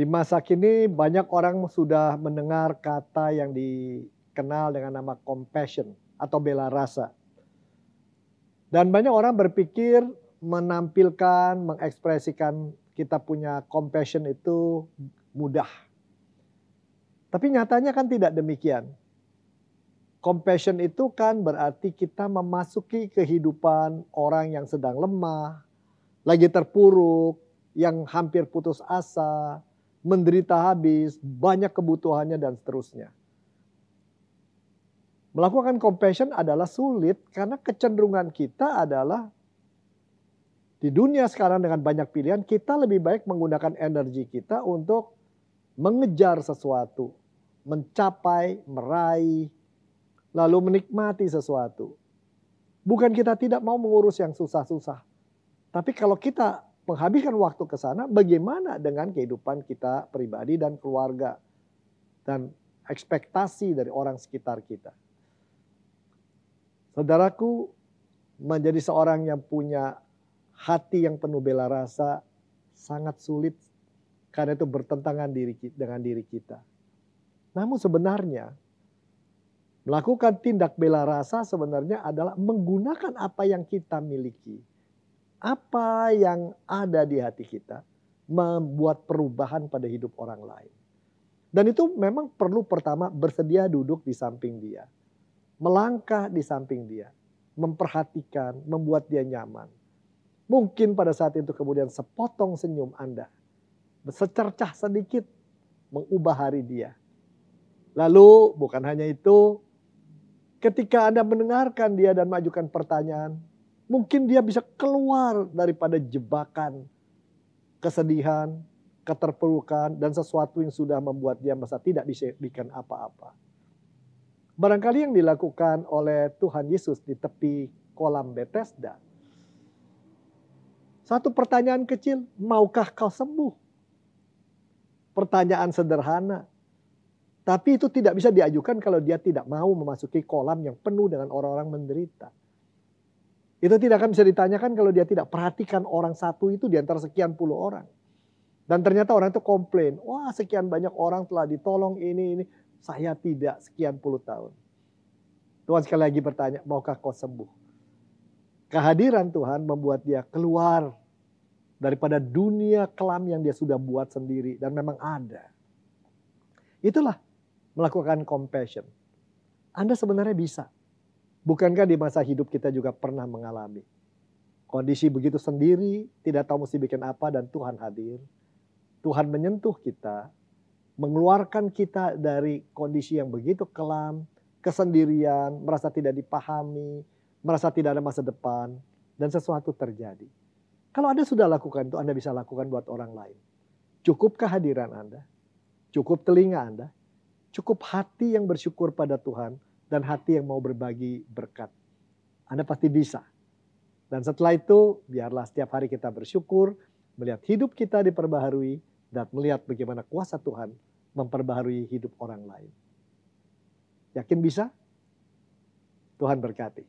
Di masa kini banyak orang sudah mendengar kata yang dikenal dengan nama compassion atau bela rasa. Dan banyak orang berpikir menampilkan, mengekspresikan kita punya compassion itu mudah. Tapi nyatanya kan tidak demikian. Compassion itu kan berarti kita memasuki kehidupan orang yang sedang lemah, lagi terpuruk, yang hampir putus asa, menderita habis, banyak kebutuhannya dan seterusnya. Melakukan compassion adalah sulit karena kecenderungan kita adalah di dunia sekarang dengan banyak pilihan, kita lebih baik menggunakan energi kita untuk mengejar sesuatu, mencapai, meraih, lalu menikmati sesuatu. Bukan kita tidak mau mengurus yang susah-susah. Tapi kalau kita menghabiskan waktu ke sana, bagaimana dengan kehidupan kita pribadi dan keluarga dan ekspektasi dari orang sekitar kita? Saudaraku, menjadi seorang yang punya hati yang penuh bela rasa sangat sulit karena itu bertentangan dengan diri kita. Namun sebenarnya melakukan tindak bela rasa sebenarnya adalah menggunakan apa yang kita miliki. Apa yang ada di hati kita membuat perubahan pada hidup orang lain. Dan itu memang perlu pertama bersedia duduk di samping dia. Melangkah di samping dia. Memperhatikan, membuat dia nyaman. Mungkin pada saat itu kemudian sepotong senyum Anda. Secercah sedikit mengubah hari dia. Lalu bukan hanya itu, ketika Anda mendengarkan dia dan mengajukan pertanyaan, mungkin dia bisa keluar daripada jebakan kesedihan, keterpurukan, dan sesuatu yang sudah membuat dia merasa tidak bisa bikin apa-apa. Barangkali yang dilakukan oleh Tuhan Yesus di tepi kolam Bethesda. Satu pertanyaan kecil, maukah kau sembuh? Pertanyaan sederhana. Tapi itu tidak bisa diajukan kalau dia tidak mau memasuki kolam yang penuh dengan orang-orang menderita. Itu tidak akan bisa ditanyakan kalau dia tidak perhatikan orang satu itu di antara sekian puluh orang. Dan ternyata orang itu komplain, wah sekian banyak orang telah ditolong ini. Saya tidak sekian puluh tahun. Tuhan sekali lagi bertanya, maukah kau sembuh? Kehadiran Tuhan membuat dia keluar daripada dunia kelam yang dia sudah buat sendiri. Dan memang ada. Itulah melakukan compassion. Anda sebenarnya bisa. Bukankah di masa hidup kita juga pernah mengalami kondisi begitu sendiri, tidak tahu mesti bikin apa dan Tuhan hadir. Tuhan menyentuh kita, mengeluarkan kita dari kondisi yang begitu kelam, kesendirian, merasa tidak dipahami, merasa tidak ada masa depan, dan sesuatu terjadi. Kalau Anda sudah lakukan itu, Anda bisa lakukan buat orang lain. Cukup kehadiran Anda, cukup telinga Anda, cukup hati yang bersyukur pada Tuhan, dan hati yang mau berbagi berkat. Anda pasti bisa. Dan setelah itu, biarlah setiap hari kita bersyukur, melihat hidup kita diperbaharui, dan melihat bagaimana kuasa Tuhan memperbaharui hidup orang lain. Yakin bisa? Tuhan berkati.